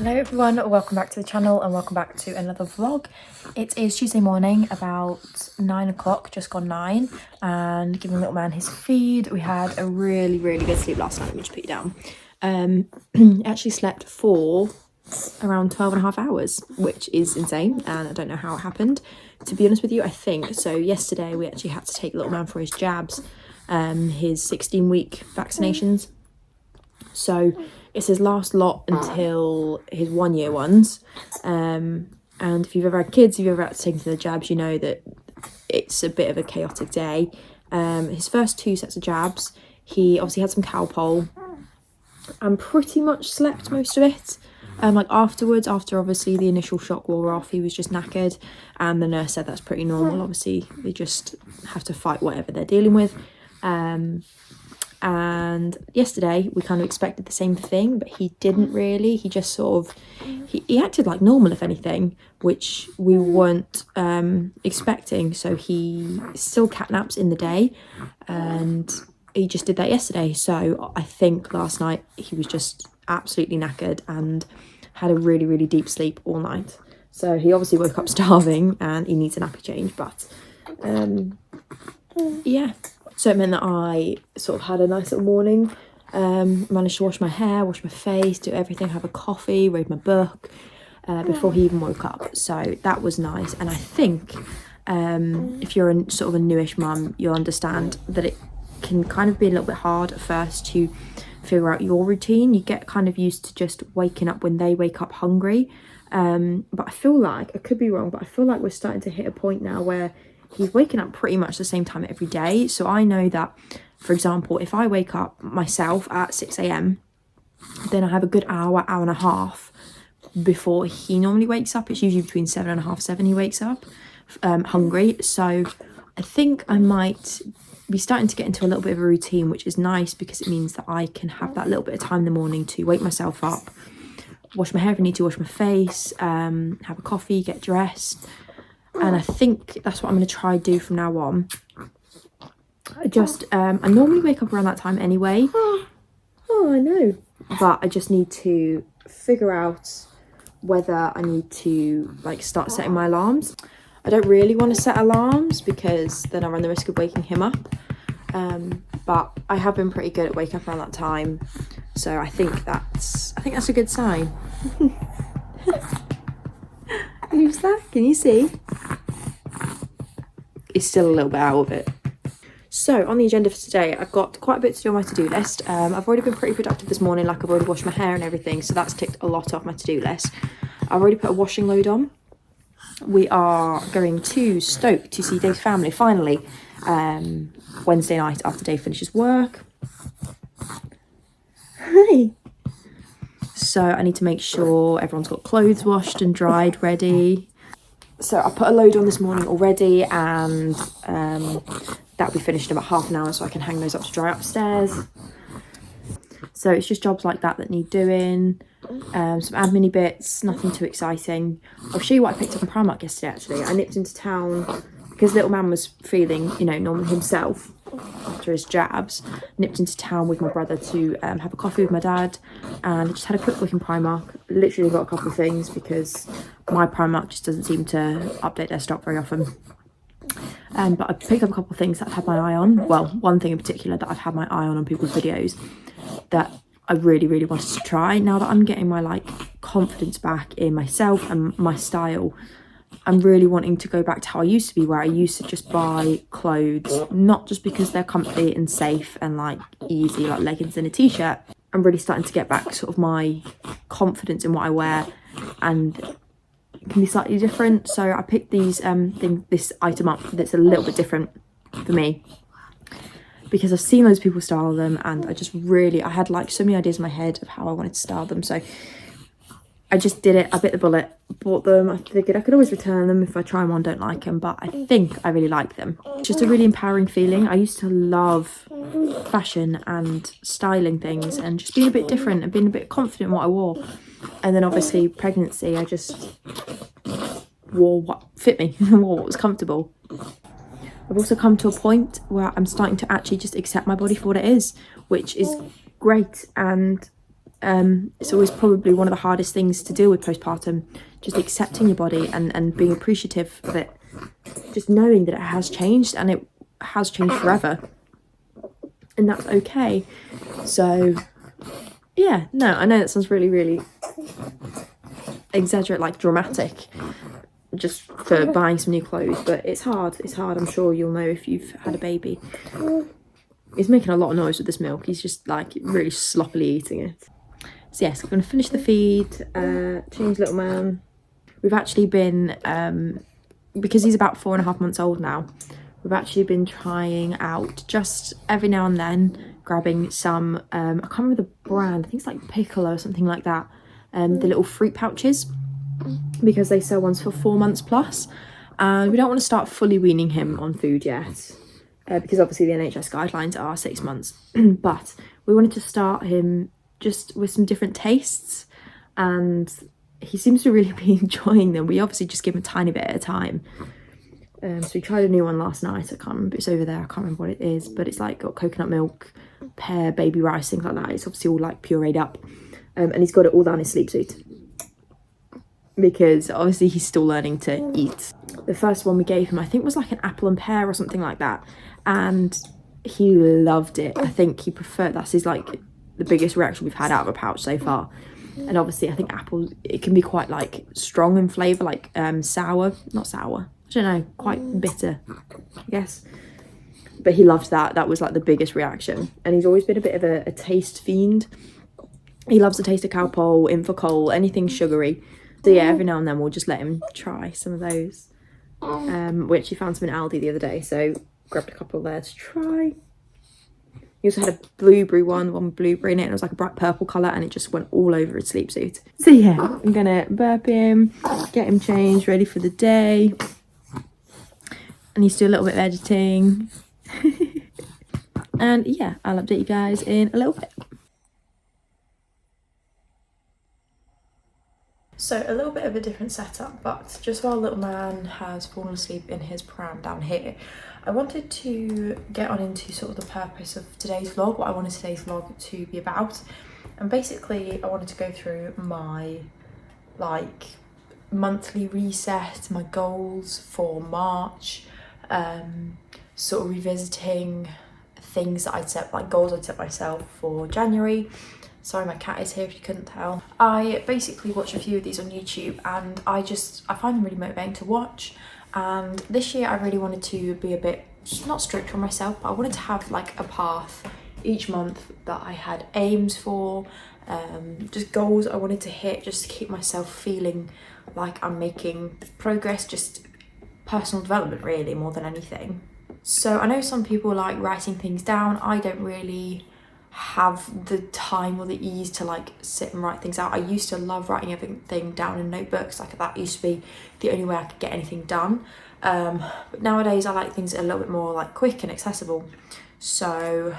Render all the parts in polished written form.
Hello everyone, welcome back to the channel and welcome back to another vlog. It is Tuesday morning, about 9 o'clock, just gone 9, and giving little man his feed. We had a really good sleep last night. Let me just put you down. Actually slept for around 12.5 hours, which is insane, and I don't know how it happened, to be honest with you. I think so. Yesterday we actually had to take little man for his jabs, his 16-week vaccinations. So it's his last lot until his 1-year ones. And if you've ever had kids, if you've ever had to take them to the jabs, you know that it's a bit of a chaotic day. His first 2 sets of jabs, he obviously had some cowpole and pretty much slept most of it. Like afterwards, after obviously the initial shock wore off, he was just knackered, and the nurse said that's pretty normal. Obviously they just have to fight whatever they're dealing with. And yesterday we kind of expected the same thing, but he didn't really. He just sort of he acted like normal, if anything, which we weren't expecting. So he still catnaps in the day, and he just did that yesterday. So I think last night he was just absolutely knackered and had a really deep sleep all night. So he obviously woke up starving and he needs a nappy change, but yeah. So it meant that I sort of had a nice little morning, managed to wash my hair, wash my face, do everything, have a coffee, read my book before he even woke up. So that was nice. And I think if you're a sort of a newish mum, you'll understand that it can kind of be a little bit hard at first to figure out your routine. You get kind of used to just waking up when they wake up hungry. But I feel like, I could be wrong, but I feel like we're starting to hit a point now where he's waking up pretty much the same time every day. So I know that, for example, if I wake up myself at 6 a.m, then I have a good hour and a half before he normally wakes up. It's usually between 7:30, 7 he wakes up hungry. So I think I might be starting to get into a little bit of a routine, which is nice because it means that I can have that little bit of time in the morning to wake myself up, wash my hair if I need to, wash my face, have a coffee, get dressed. And I think that's what I'm going to try do from now on. I normally wake up around that time anyway. Oh, I know. But I just need to figure out whether I need to like start setting my alarms. I don't really want to set alarms because then I run the risk of waking him up. But I have been pretty good at waking up around that time. So I think that's a good sign. Who's that? Can you see? He's still a little bit out of it. So on the agenda for today, I've got quite a bit to do on my to-do list. I've already been pretty productive this morning, like I've already washed my hair and everything, so that's ticked a lot off my to-do list. I've already put a washing load on. We are going to Stoke to see Dave's family finally, Wednesday night after Dave finishes work. Hi. So I need to make sure everyone's got clothes washed and dried ready. So I put a load on this morning already, and that'll be finished in about half an hour, so I can hang those up to dry upstairs. So it's just jobs like that need doing, some admin bits, nothing too exciting. I'll show you what I picked up in Primark yesterday. Actually, I nipped into town because little man was feeling, you know, normal himself after his jabs. Nipped into town with my brother to have a coffee with my dad, and just had a quick look in Primark. Literally got a couple of things because my Primark just doesn't seem to update their stock very often. But I picked up a couple of things that I've had my eye on. Well, one thing in particular that I've had my eye on people's videos that I really wanted to try. Now that I'm getting my like confidence back in myself and my style, I'm really wanting to go back to how I used to be, where I used to just buy clothes, not just because they're comfy and safe and like easy, like leggings and a t-shirt. I'm really starting to get back sort of my confidence in what I wear, and it can be slightly different. So I picked this item up that's a little bit different for me because I've seen loads of people style them, and I had like so many ideas in my head of how I wanted to style them. So I just did it. I bit the bullet, bought them. I figured I could always return them if I try them on, don't like them, but I think I really like them. It's just a really empowering feeling. I used to love fashion and styling things and just being a bit different and being a bit confident in what I wore. And then obviously pregnancy, I just wore what fit me, wore what was comfortable. I've also come to a point where I'm starting to actually just accept my body for what it is, which is great. And It's always probably one of the hardest things to deal with postpartum, just accepting your body and being appreciative of it, just knowing that it has changed and it has changed forever, and that's okay. So yeah, no, I know that sounds really, really exaggerate, like dramatic, just for buying some new clothes, but it's hard. I'm sure you'll know if you've had a baby. He's making a lot of noise with this milk. He's just like really sloppily eating it. So yes, I'm going to finish the feed, change little man. We've actually been, because he's about 4.5 months old now, we've actually been trying out just every now and then, grabbing some, I can't remember the brand, I think it's like Piccolo or something like that, the little fruit pouches, because they sell ones for 4 months plus. And we don't want to start fully weaning him on food yet, because obviously the NHS guidelines are 6 months, but we wanted to start him just with some different tastes, and he seems to really be enjoying them. We obviously just give him a tiny bit at a time. So we tried a new one last night. I can't remember, it's over there, I can't remember what it is, but it's like got coconut milk, pear, baby rice, things like that. It's obviously all like pureed up, and he's got it all down his sleep suit, because obviously he's still learning to eat. The first one we gave him, I think, was like an apple and pear or something like that, and he loved it. I think he preferred, that's his like the biggest reaction we've had out of a pouch so far. And obviously I think apple, it can be quite like strong in flavour, like sour, not sour, I don't know, quite bitter, I guess. But he loved that. That was like the biggest reaction. And he's always been a bit of a taste fiend. He loves the taste of cowpole, infocol, anything sugary. So yeah, every now and then we'll just let him try some of those. Which he found some in Aldi the other day, so grabbed a couple there to try. He also had a blueberry one with blueberry in it, and it was like a bright purple colour, and it just went all over his sleep suit. So yeah, I'm gonna burp him, get him changed, ready for the day. I need to do a little bit of editing. And yeah, I'll update you guys in a little bit. So a little bit of a different setup, but just while little man has fallen asleep in his pram down here, I wanted to get on into sort of the purpose of today's vlog, what I wanted today's vlog to be about. And basically I wanted to go through my like monthly reset, my goals for March, sort of revisiting things that I'd set, like goals I'd set myself for January. Sorry, my cat is here if you couldn't tell. I basically watch a few of these on YouTube, and I find them really motivating to watch. And this year I really wanted to be a bit, not strict on myself, but I wanted to have like a path each month that I had aims for, just goals I wanted to hit, just to keep myself feeling like I'm making progress, just personal development really, more than anything. So I know some people like writing things down. I don't really have the time or the ease to like sit and write things out. I used to love writing everything down in notebooks, like that used to be the only way I could get anything done. But nowadays I like things a little bit more like quick and accessible. So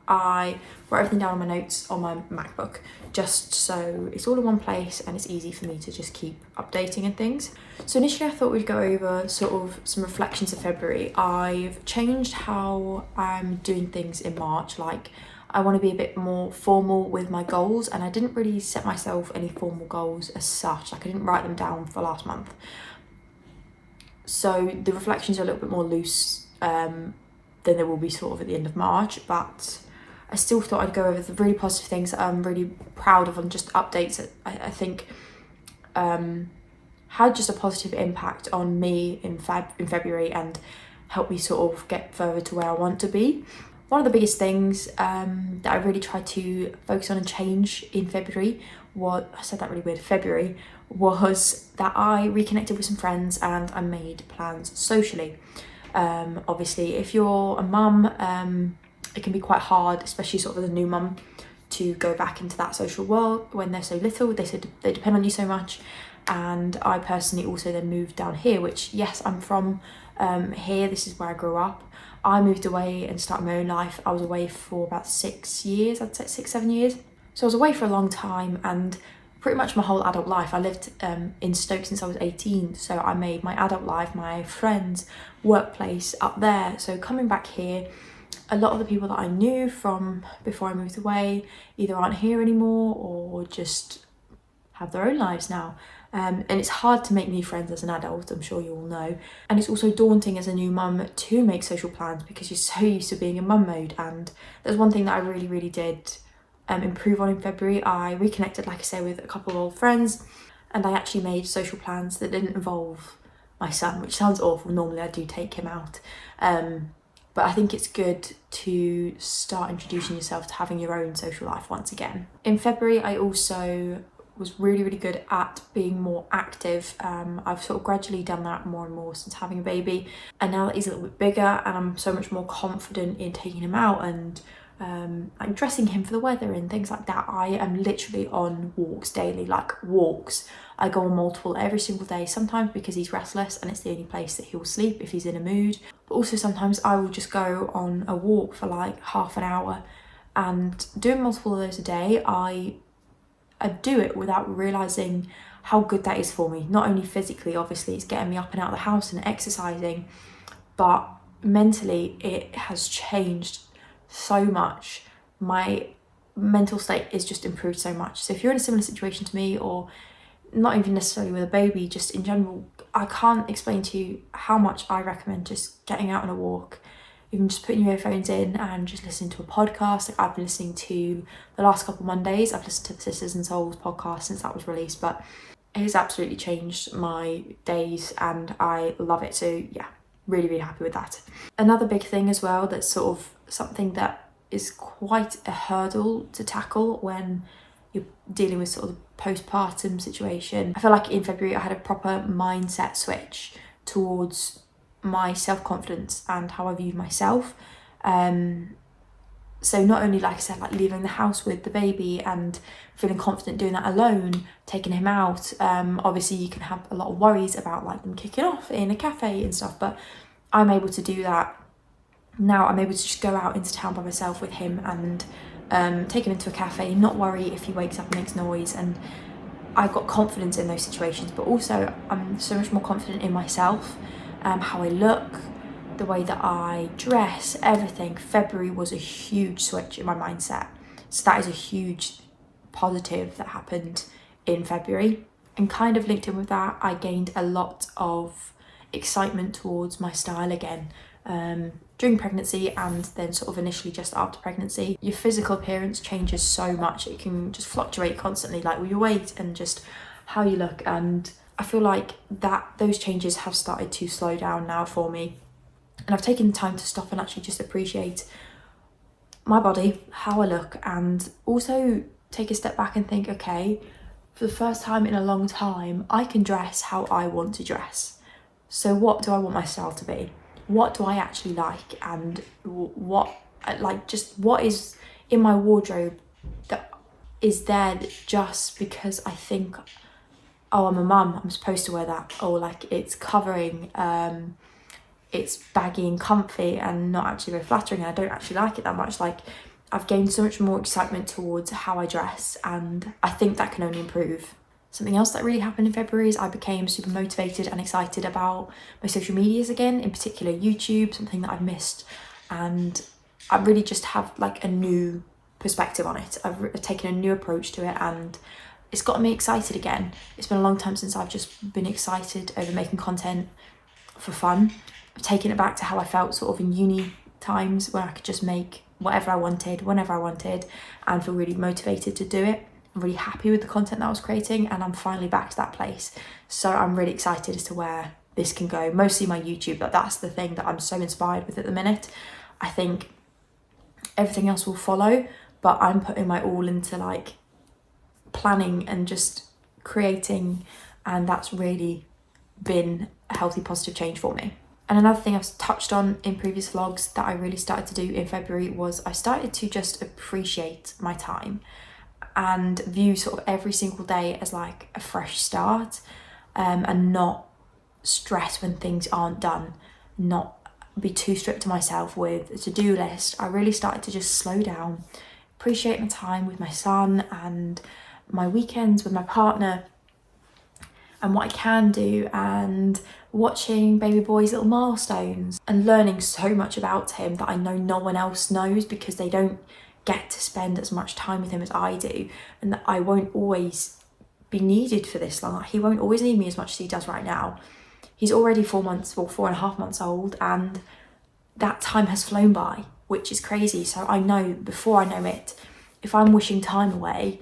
I write everything down on my notes on my MacBook, just so it's all in one place and it's easy for me to just keep updating and things. So initially I thought we'd go over sort of some reflections of February. I've changed how I'm doing things in March. Like I want to be a bit more formal with my goals, and I didn't really set myself any formal goals as such. Like I didn't write them down for last month. So the reflections are a little bit more loose than they will be sort of at the end of March, but I still thought I'd go over the really positive things that I'm really proud of, and just updates that I think had just a positive impact on me in February and helped me sort of get further to where I want to be. One of the biggest things that I really tried to focus on and change in February, I said that really weird, February, was that I reconnected with some friends and I made plans socially. Obviously, if you're a mum, it can be quite hard, especially sort of as a new mum, to go back into that social world when they're so little. They depend on you so much. And I personally also then moved down here, which, yes, I'm from here, this is where I grew up. I moved away and started my own life. I was away for about 6 years, I'd say 6-7 years. So I was away for a long time, and pretty much my whole adult life. I lived in Stoke since I was 18, so I made my adult life, my friends, workplace up there. So coming back here, a lot of the people that I knew from before I moved away either aren't here anymore or just have their own lives now. And it's hard to make new friends as an adult, I'm sure you all know. And it's also daunting as a new mum to make social plans because you're so used to being in mum mode. And there's one thing that I really did improve on in February. I reconnected, like I say, with a couple of old friends, and I actually made social plans that didn't involve my son, which sounds awful. Normally I do take him out. But I think it's good to start introducing yourself to having your own social life once again. In February, I also was really good at being more active. I've sort of gradually done that more and more since having a baby. And now that he's a little bit bigger and I'm so much more confident in taking him out and like dressing him for the weather and things like that, I am literally on walks daily, like walks. I go on multiple every single day, sometimes because he's restless and it's the only place that he'll sleep if he's in a mood. But also sometimes I will just go on a walk for like half an hour, and doing multiple of those a day, I do it without realising how good that is for me. Not only physically, obviously, it's getting me up and out of the house and exercising, but mentally it has changed so much. My mental state is just improved so much. So if you're in a similar situation to me, or not even necessarily with a baby, just in general, I can't explain to you how much I recommend just getting out on a walk, even just putting your earphones in and just listening to a podcast. Like I've been listening to the last couple Mondays, I've listened to the Sisters and Souls podcast since that was released, but it has absolutely changed my days and I love it. So yeah, really happy with that. Another big thing as well, that's sort of something that is quite a hurdle to tackle when you're dealing with sort of the postpartum situation. I feel like in February I had a proper mindset switch towards my self-confidence and how I viewed myself. So not only, like I said, like leaving the house with the baby and feeling confident doing that alone, taking him out, obviously you can have a lot of worries about like them kicking off in a cafe and stuff, but I'm able to do that now. I'm able to just go out into town by myself with him and take him into a cafe, not worry if he wakes up and makes noise. And I've got confidence in those situations, but also I'm so much more confident in myself, how I look, the way that I dress, everything. February was a huge switch in my mindset. So that is a huge positive that happened in February. And kind of linked in with that, I gained a lot of excitement towards my style again. During pregnancy and then sort of initially just after pregnancy, your physical appearance changes so much. It can just fluctuate constantly, like with your weight and just how you look. And I feel like that those changes have started to slow down now for me. And I've taken time to stop and actually just appreciate my body, how I look, and also take a step back and think, okay, for the first time in a long time, I can dress how I want to dress. So what do I want my style to be? What do I actually like? And what is in my wardrobe that is there just because I think, oh, I'm a mum, I'm supposed to wear that. Or like it's covering, it's baggy and comfy and not actually very flattering, and I don't actually like it that much. Like I've gained so much more excitement towards how I dress, and I think that can only improve. Something else that really happened in February is I became super motivated and excited about my social medias again, in particular YouTube, something that I've missed. And I really just have like a new perspective on it. I've taken a new approach to it and it's got me excited again. It's been a long time since I've just been excited over making content for fun. I've taken it back to how I felt sort of in uni times, where I could just make whatever I wanted, whenever I wanted, and feel really motivated to do it. I'm really happy with the content that I was creating, and I'm finally back to that place. So I'm really excited as to where this can go. Mostly my YouTube, but that's the thing that I'm so inspired with at the minute. I think everything else will follow, but I'm putting my all into like planning and just creating, and that's really been a healthy, positive change for me. And another thing I've touched on in previous vlogs that I really started to do in February was I started to just appreciate my time and view sort of every single day as like a fresh start, and not stress when things aren't done, not be too strict to myself with a to-do list. I really started to just slow down, appreciate my time with my son and my weekends with my partner, and what I can do, and watching baby boy's little milestones and learning so much about him that I know no one else knows, because they don't get to spend as much time with him as I do, and that I won't always be needed for this long. He won't always need me as much as he does right now. He's already 4 months or 4.5 months old, and that time has flown by, which is crazy. So I know before I know it, if I'm wishing time away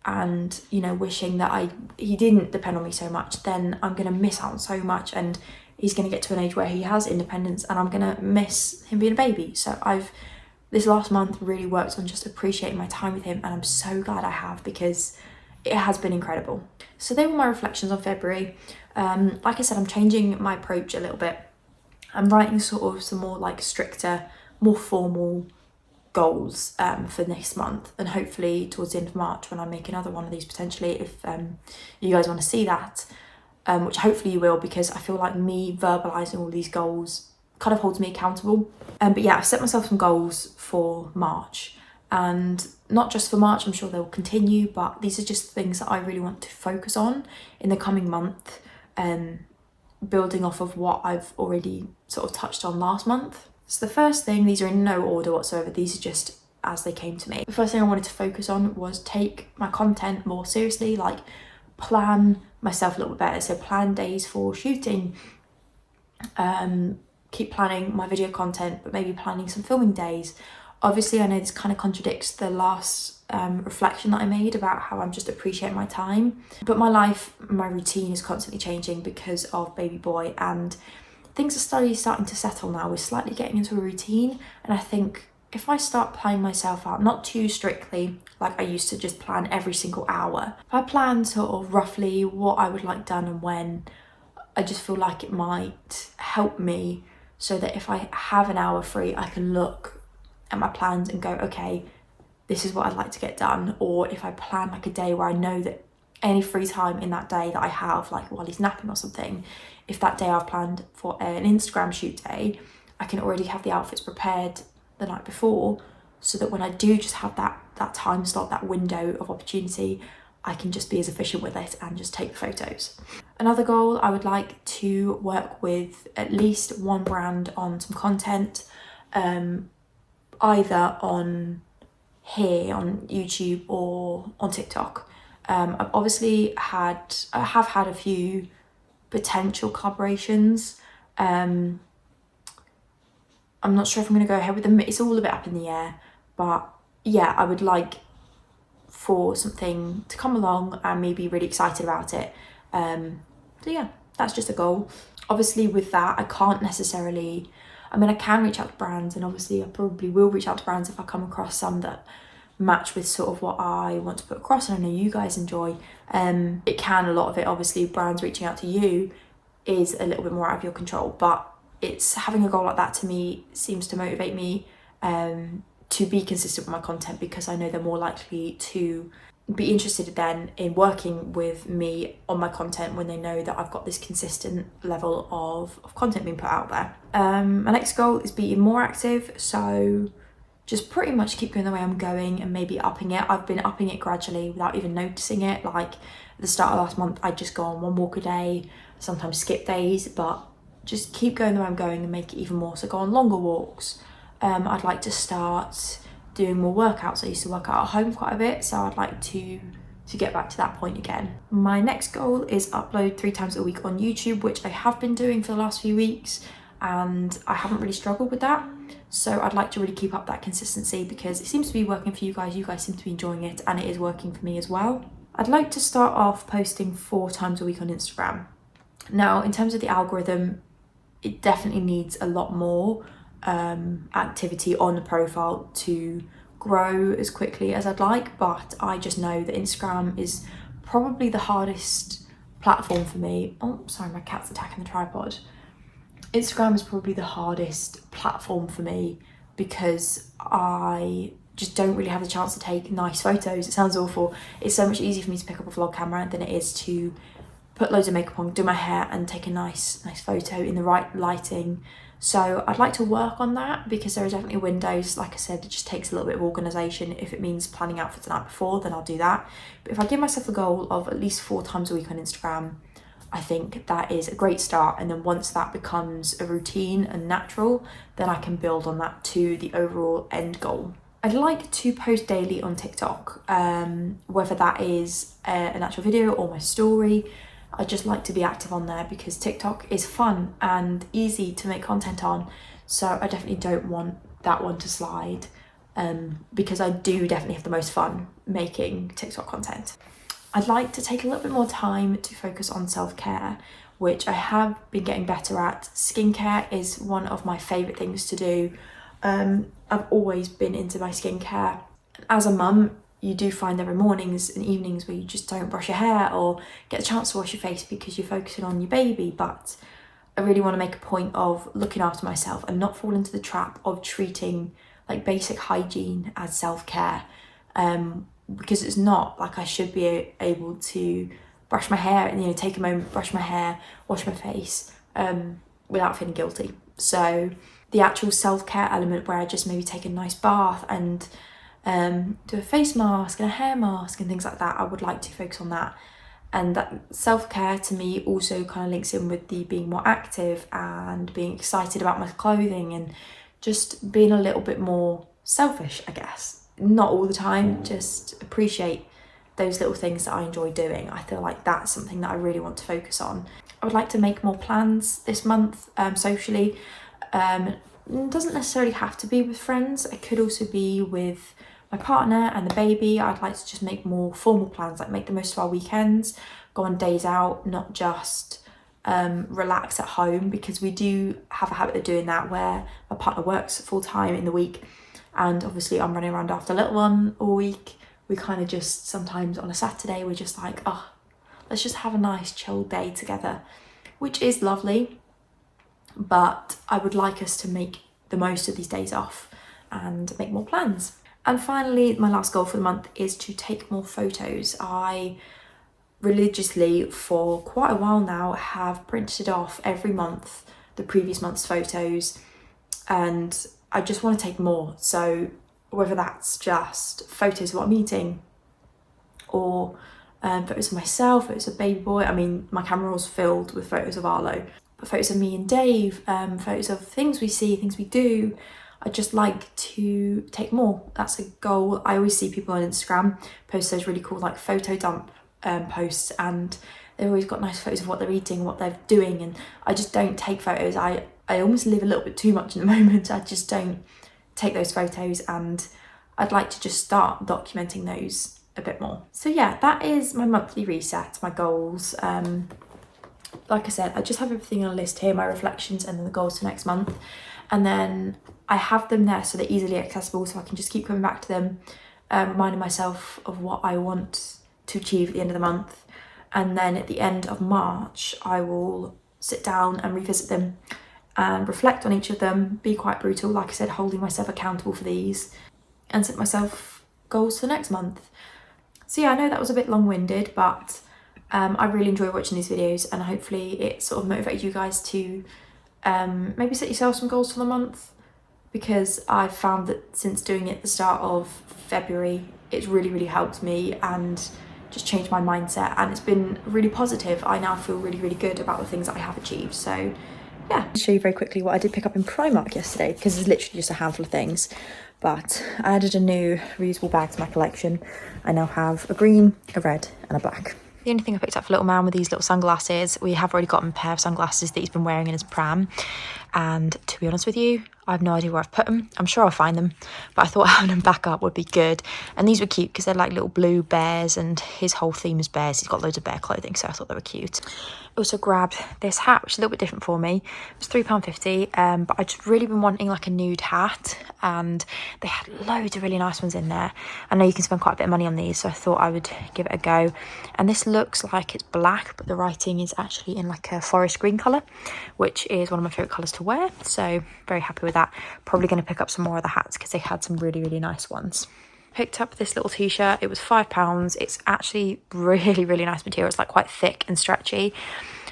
and, you know, wishing that he didn't depend on me so much, then I'm going to miss out on so much, and he's going to get to an age where he has independence, and I'm going to miss him being a baby. So this last month really worked on just appreciating my time with him, and I'm so glad I have, because it has been incredible. So they were my reflections on February. Like I said, I'm changing my approach a little bit. I'm writing sort of some more like stricter, more formal goals for this month, and hopefully towards the end of March, when I make another one of these potentially, if you guys want to see that, which hopefully you will, because I feel like me verbalising all these goals kind of holds me accountable. But yeah, I've set myself some goals for March, and not just for March, I'm sure they will continue, but these are just things that I really want to focus on in the coming month, building off of what I've already sort of touched on last month. So the first thing, these are in no order whatsoever, these are just as they came to me. The first thing I wanted to focus on was take my content more seriously, like plan myself a little bit better. So plan days for shooting, keep planning my video content, but maybe planning some filming days. Obviously, I know this kind of contradicts the last reflection that I made about how I'm just appreciating my time. But my life, my routine is constantly changing because of baby boy, and things are starting to settle now. We're slightly getting into a routine, and I think if I start planning myself out, not too strictly, like I used to just plan every single hour, if I plan sort of roughly what I would like done and when, I just feel like it might help me, so that if I have an hour free, I can look at my plans and go, okay, this is what I'd like to get done. Or if I plan like a day where I know that any free time in that day that I have, like while he's napping or something, if that day I've planned for an Instagram shoot day, I can already have the outfits prepared the night before, so that when I do just have that time slot, that window of opportunity, I can just be as efficient with it and just take the photos. Another goal, I would like to work with at least one brand on some content, either on here on YouTube or on TikTok. I have had a few potential collaborations. I'm not sure if I'm going to go ahead with them. It's all a bit up in the air, but yeah, I would like for something to come along and me be really excited about it. So yeah, that's just a goal. Obviously with that, I can't necessarily, I can reach out to brands, and obviously I probably will reach out to brands if I come across some that match with sort of what I want to put across, and I know you guys enjoy. It can, a lot of it, obviously brands reaching out to you is a little bit more out of your control, but it's having a goal like that to me seems to motivate me to be consistent with my content, because I know they're more likely to be interested then in working with me on my content when they know that I've got this consistent level of content being put out there. My next goal is being more active, so just pretty much keep going the way I'm going and maybe upping it. I've been upping it gradually without even noticing it. Like at the start of last month, I'd just go on one walk a day, sometimes skip days, but just keep going the way I'm going and make it even more. So go on longer walks. I'd like to start doing more workouts. I used to work out at home quite a bit, so I'd like to get back to that point again. My next goal is upload 3 times a week on YouTube, which I have been doing for the last few weeks, and I haven't really struggled with that. So I'd like to really keep up that consistency, because it seems to be working for you guys seem to be enjoying it, and it is working for me as well. I'd like to start off posting 4 times a week on Instagram. Now, in terms of the algorithm, it definitely needs a lot more activity on the profile to grow as quickly as I'd like, but I just know that Instagram is probably the hardest platform for me. Oh, sorry, my cat's attacking the tripod. Instagram is probably the hardest platform for me, because I just don't really have the chance to take nice photos. It sounds awful. It's so much easier for me to pick up a vlog camera than it is to put loads of makeup on, do my hair and take a nice photo in the right lighting. So I'd like to work on that, because there are definitely windows. Like I said, it just takes a little bit of organisation. If it means planning outfits the night before, then I'll do that. But if I give myself a goal of at least 4 times a week on Instagram, I think that is a great start, and then once that becomes a routine and natural, then I can build on that to the overall end goal. I'd like to post daily on TikTok, whether that is an actual video or my story. I just like to be active on there because TikTok is fun and easy to make content on, so I definitely don't want that one to slide, because I do definitely have the most fun making TikTok content. I'd like to take a little bit more time to focus on self-care, which I have been getting better at. Skincare is one of my favourite things to do. I've always been into my skincare. As a mum, you do find there are mornings and evenings where you just don't brush your hair or get a chance to wash your face because you're focusing on your baby, but I really want to make a point of looking after myself and not fall into the trap of treating like basic hygiene as self-care, because it's not. Like, I should be able to brush my hair and, you know, take a moment, brush my hair, wash my face, without feeling guilty. So the actual self-care element where I just maybe take a nice bath and do a face mask and a hair mask and things like that, I would like to focus on that. And that self-care to me also kind of links in with the being more active and being excited about my clothing and just being a little bit more selfish, I guess. Not all the time, just appreciate those little things that I enjoy doing. I feel like that's something that I really want to focus on. I would like to make more plans this month, socially. It doesn't necessarily have to be with friends. It could also be with my partner and the baby. I'd like to just make more formal plans, like make the most of our weekends, go on days out, not just relax at home, because we do have a habit of doing that where my partner works full time in the week and obviously I'm running around after a little one all week. We kind of just sometimes on a Saturday we're just like, oh, let's just have a nice chill day together, which is lovely, but I would like us to make the most of these days off and make more plans. And finally, my last goal for the month is to take more photos. I religiously, for quite a while now, have printed off every month the previous month's photos, and I just want to take more. So whether that's just photos of what I'm eating or photos of myself, photos of baby boy. I mean, my camera was filled with photos of Arlo, but photos of me and Dave, photos of things we see, things we do. I just like to take more. That's a goal. I always see people on Instagram post those really cool like photo dump posts, and they've always got nice photos of what they're eating, what they're doing, and I just don't take photos. I almost live a little bit too much in the moment. I just don't take those photos, and I'd like to just start documenting those a bit more. So yeah, that is my monthly reset, my goals. Like I said, I just have everything on a list here, my reflections and then the goals for next month. And then I have them there so they're easily accessible, so I can just keep coming back to them, reminding myself of what I want to achieve at the end of the month. And then at the end of March, I will sit down and revisit them and reflect on each of them, be quite brutal, like I said, holding myself accountable for these, and set myself goals for next month. So yeah, I know that was a bit long-winded, but I really enjoy watching these videos, and hopefully it sort of motivated you guys to maybe set yourself some goals for the month, because I've found that since doing it at the start of February, it's really helped me and just changed my mindset, and it's been really positive. I now feel really good about the things that I have achieved. So yeah, I'll show you very quickly what I did pick up in Primark yesterday, because it's literally just a handful of things, but I added a new reusable bag to my collection. I now have a green, a red and a black. The only thing I picked up for little man with these little sunglasses, we have already got him a pair of sunglasses that he's been wearing in his pram, and to be honest with you, I have no idea where I've put them. I'm sure I'll find them, but I thought having them back up would be good. And these were cute because they're like little blue bears, and his whole theme is bears. He's got loads of bear clothing, so I thought they were cute. Also grabbed this hat, which is a little bit different for me. It was £3.50, but I'd just really been wanting like a nude hat, and they had loads of really nice ones in there. I know you can spend quite a bit of money on these, so I thought I would give it a go. And this looks like it's black, but the writing is actually in like a forest green colour, which is one of my favourite colours to wear, so very happy with that. Probably going to pick up some more of the hats because they had some really nice ones. Picked up this little t-shirt. It was £5. It's actually really nice material. It's like quite thick and stretchy,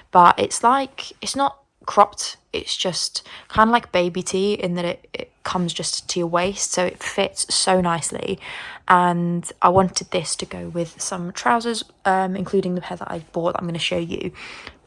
but it's like, it's not cropped, it's just kind of like baby tee in that it comes just to your waist, so it fits so nicely. And I wanted this to go with some trousers, including the pair that I bought that I'm going to show you.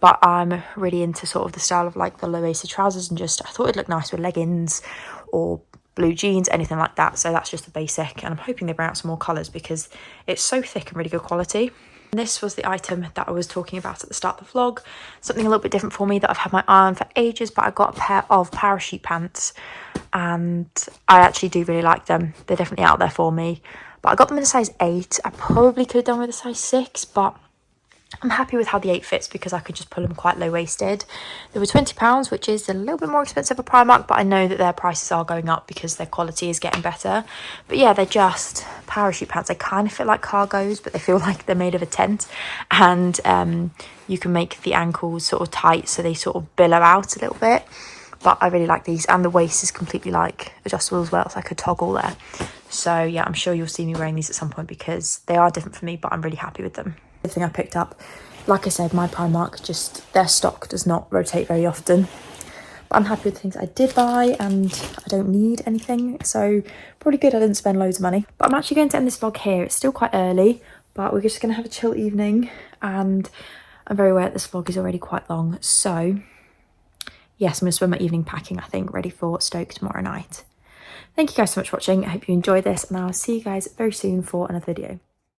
but I'm really into sort of the style of like the low-waisted trousers, and just I thought it'd look nice with leggings or blue jeans, anything like that. So that's just the basic, and I'm hoping they bring out some more colours because it's so thick and really good quality. And this was the item that I was talking about at the start of the vlog, something a little bit different for me that I've had my eye on for ages, but I got a pair of parachute pants and I actually do really like them. They're definitely out there for me, but I got them in a size 8. I probably could have done with a size 6, but I'm happy with how the 8 fits because I could just pull them quite low-waisted. They were £20, which is a little bit more expensive at Primark, but I know that their prices are going up because their quality is getting better. But yeah, they're just parachute pants. They kind of feel like cargos, but they feel like they're made of a tent. And you can make the ankles sort of tight so they sort of billow out a little bit. But I really like these, and the waist is completely like adjustable as well. It's like a toggle there. So yeah, I'm sure you'll see me wearing these at some point because they are different for me, but I'm really happy with them. Everything I picked up, like I said, my Primark, just their stock does not rotate very often. But I'm happy with the things I did buy, and I don't need anything. So probably good I didn't spend loads of money. But I'm actually going to end this vlog here. It's still quite early, but we're just going to have a chill evening. And I'm very aware that this vlog is already quite long. So yes, I'm going to spend my evening packing, I think, ready for Stoke tomorrow night. Thank you guys so much for watching. I hope you enjoyed this, and I'll see you guys very soon for another video.